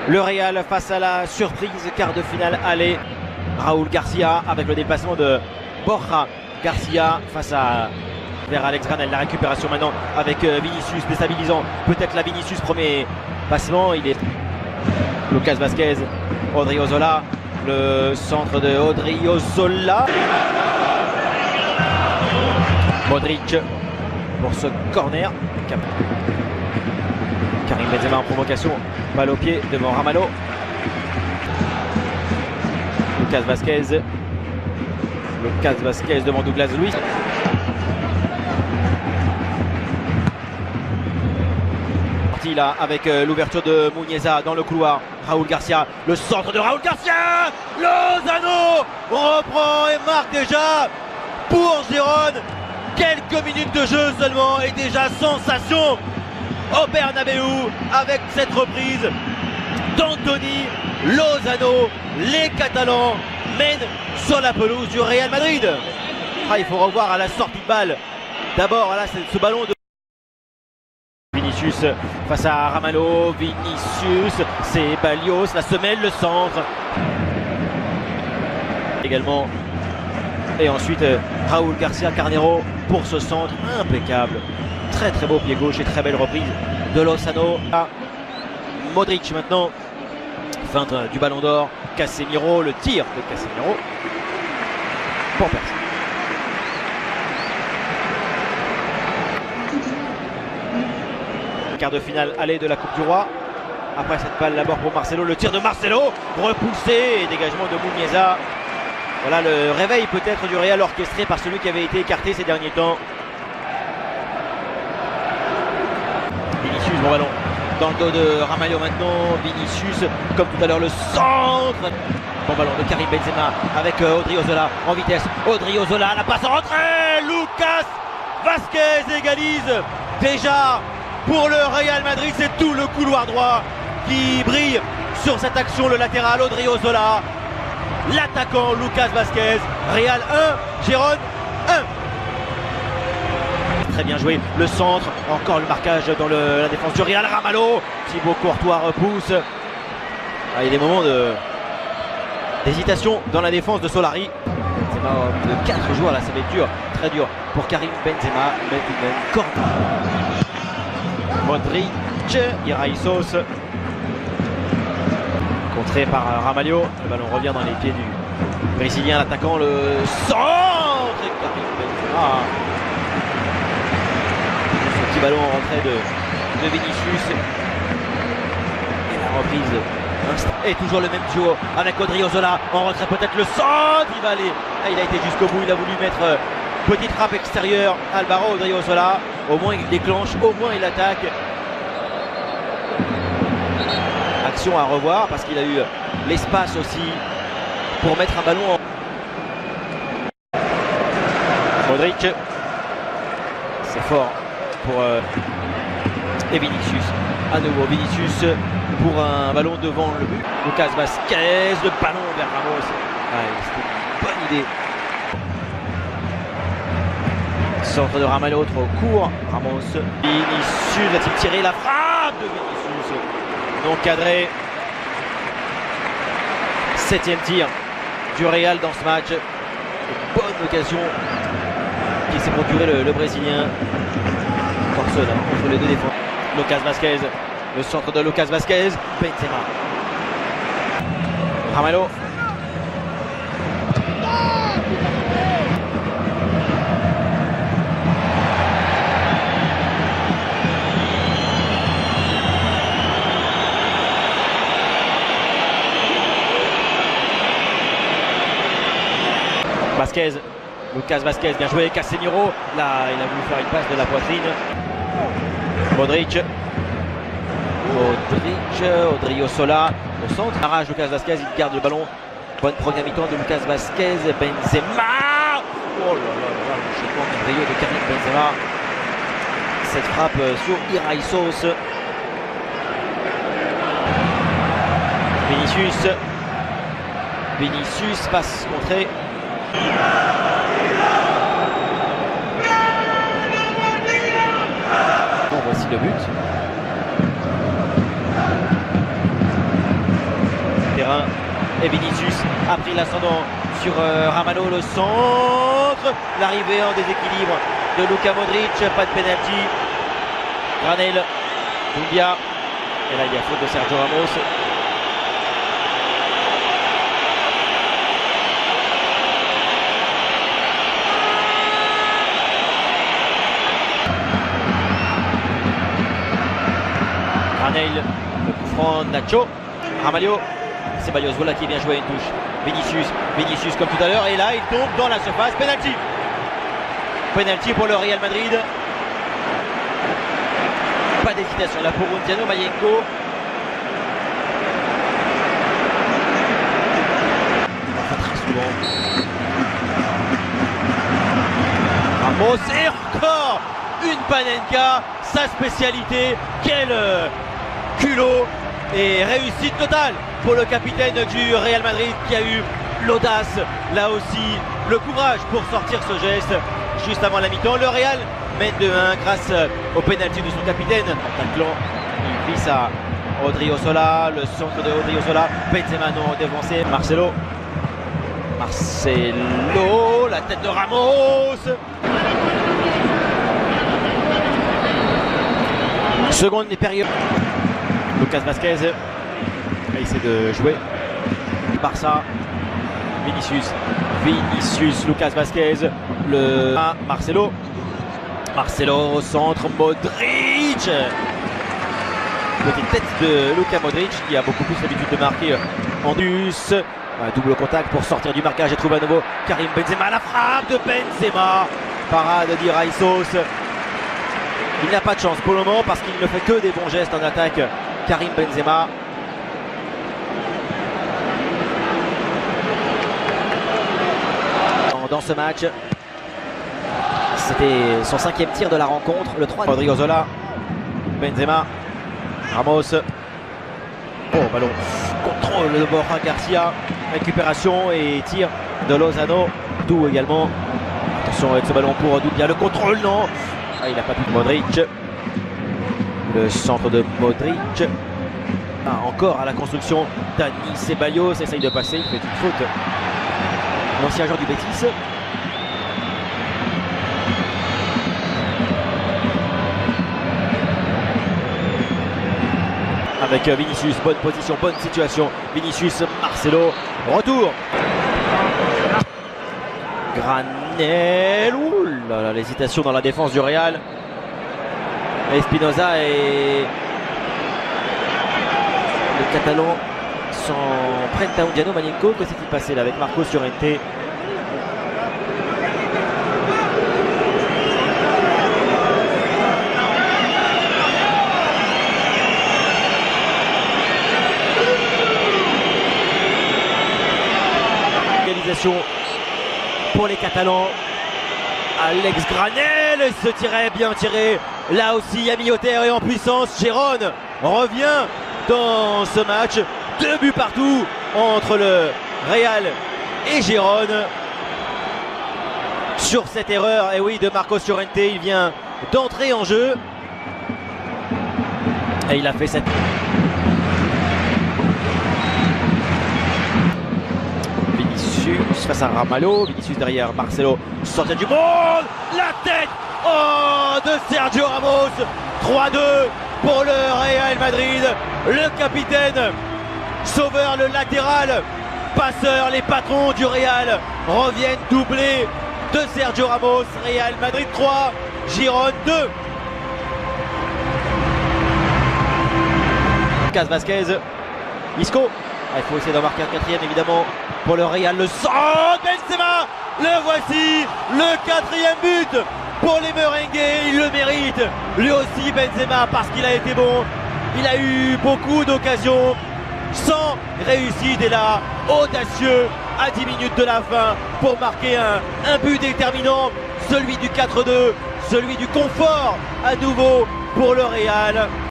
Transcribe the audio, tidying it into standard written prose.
Le Real face à la surprise quart de finale aller. Raúl Garcia avec le déplacement de Borja Garcia face à vers Alex Granel. La récupération maintenant avec Vinicius déstabilisant. Peut-être la Vinicius, premier passement. Il est Lucas Vázquez, Odriozola. Le centre de Odriozola. Modric pour ce corner. Karim Benzema en provocation. Balle au pied devant Ramalho. Lucas Vázquez. Lucas Vázquez devant Douglas Luiz. Là avec l'ouverture de Muniesa dans le couloir. Raúl Garcia, le centre de Raúl Garcia. Lozano reprend et marque déjà pour Gérone. Quelques minutes de jeu seulement et déjà sensation au Bernabéu avec cette reprise d'Anthony Lozano. Les Catalans mènent sur la pelouse du Real Madrid. Il faut revoir à la sortie de balle. D'abord, là, c'est ce ballon de Vinicius face à Ramalho. Vinicius, c'est Balios, la semelle, le centre. Également. Et ensuite, Raúl Garcia Carnero pour ce centre impeccable. Très très beau pied gauche et très belle reprise de Lozano. Modric maintenant. Feinte du ballon d'or. Casemiro, le tir de Casemiro. Pour personne. Quart de finale aller de la Coupe du Roi. Après cette balle d'abord pour Marcelo, le tir de Marcelo repoussé et dégagement de Muniesa. Voilà le réveil peut-être du Real orchestré par celui qui avait été écarté ces derniers temps. Vinicius, bon ballon dans le dos de Ramalho maintenant. Vinicius comme tout à l'heure, le centre. Bon ballon de Karim Benzema avec Odriozola en vitesse. Odriozola, la passe en rentrée. Lucas Vázquez égalise déjà. Pour le Real Madrid, c'est tout le couloir droit qui brille sur cette action. Le latéral Odriozola, l'attaquant Lucas Vázquez. Real 1, Gérone 1. Très bien joué, le centre, encore le marquage dans la défense du Real. Ramalho, Thibaut Courtois repousse. Il y a des moments d'hésitation dans la défense de Solari. De 4 joueurs là, ça va être dur, très dur pour Karim Benzema, mais tout de même corner. Modric, Iraïsos, contré par Ramalho. Le ballon revient dans les pieds du Brésilien, l'attaquant, le centre et Karim Benzema. Ce petit ballon en rentrée de Vinicius. Et la reprise. Et toujours le même duo avec Odriozola. En retrait peut-être le centre. Il va aller. Il a été jusqu'au bout. Il a voulu mettre petite frappe extérieure. Álvaro Odriozola. Au moins il déclenche. Au moins il attaque. Action à revoir parce qu'il a eu l'espace aussi pour mettre un ballon en. Modric. C'est fort pour et Vinicius. À nouveau Vinicius pour un ballon devant le but. Lucas Vázquez, le ballon vers Ramos. C'était une bonne idée. Centre de Ramalho, trop court. Ramos. Vinicius va-t-il tirer la frappe de Vinicius? Non cadré. 7e tir du Real dans ce match. Une bonne occasion qui s'est procuré le Brésilien. Encore seul entre les deux défenseurs. Lucas Vázquez. Le centre de Lucas Vázquez. Benzema. Ramalho. Vázquez, Lucas Vázquez, bien joué, Casemiro, là il a voulu faire une passe de la poitrine. Modric, Odriozola, au centre, arrache Lucas Vázquez, il garde le ballon. Bonne première mi-temps de Lucas Vázquez, Benzema. Oh là là là, l'enchaînement merveilleux de Karim Benzema. Cette frappe sur Iraïsos. Vinicius, passe contrée. Bon, voici le but. Et Vinicius a pris l'ascendant sur Ramalho, le centre. L'arrivée en déséquilibre de Luka Modric, pas de penalty. Granel, Doumbia. Et là il y a faute de Sergio Ramos. Granel, le coup franc, Nacho. Ramalho. Ceballos, voilà qui est bien joué à une touche. Vinicius comme tout à l'heure. Et là il tombe dans la surface. Penalty. Penalty pour le Real Madrid. Pas d'hésitation là pour Undiano Mayenko. Enfin, très souvent. Ramos et encore une Panenka, sa spécialité. Quel culot et réussite totale pour le capitaine du Real Madrid qui a eu l'audace, là aussi le courage pour sortir ce geste juste avant la mi-temps. Le Real mène 2-1 grâce au pénalty de son capitaine. En taclant, il glisse à Odriozola, le centre de Odriozola. Benzema non devancé. Marcelo, la tête de Ramos. Seconde période. Lucas Vazquez essaie de jouer. Barça. Vinicius, Lucas Vazquez, le Marcelo au centre, Modric. Petite tête de Luka Modric qui a beaucoup plus l'habitude de marquer en douce. Double contact pour sortir du marquage et trouver à nouveau Karim Benzema. La frappe de Benzema, parade d'Iraïsos. Il n'a pas de chance pour le moment parce qu'il ne fait que des bons gestes en attaque. Karim Benzema. Dans ce match, c'était son 5e tir de la rencontre, le 3. Odriozola, Benzema, Ramos. Oh, ballon, contrôle de Borja Garcia, récupération et tir de Lozano, d'où également. Attention avec ce ballon pour Doumbia, le contrôle, non. Il n'a pas pu. Modric, le centre de Modric. Encore à la construction, Dani Ceballos essaye de passer, il fait une faute. L'ancien joueur du Betis. Avec Vinicius, bonne position, bonne situation. Vinicius, Marcelo, retour. Granel, l'hésitation dans la défense du Real. Espinoza et le Catalan s'en prennent à Undiano Mayenko. Que s'est-il passé là avec Marcos Llorente? Égalisation pour les Catalans. Alex Granel se tirait, bien tiré. Là aussi à mi-hauteur et en puissance. Gérone revient dans ce match. 2 buts partout entre le Real et Gérone. Sur cette erreur, et oui, de Marcos Llorente, il vient d'entrer en jeu. Et il a fait cette... Vinicius face à Ramalho. Vinicius derrière Marcelo. Sortie du monde. La tête de Sergio Ramos. 3-2 pour le Real Madrid. Le capitaine, sauveur, le latéral, passeur, les patrons du Real reviennent doubler de Sergio Ramos. Real Madrid 3, Girone 2. Lucas Vazquez, Isco. Il faut essayer d'en marquer un 4e évidemment pour le Real. Le centre, Benzema, le voici, le 4e but pour les merengues. Il le mérite lui aussi Benzema parce qu'il a été bon. Il a eu beaucoup d'occasions sans réussite et là, audacieux à 10 minutes de la fin pour marquer un but déterminant, celui du 4-2, celui du confort à nouveau pour le Real.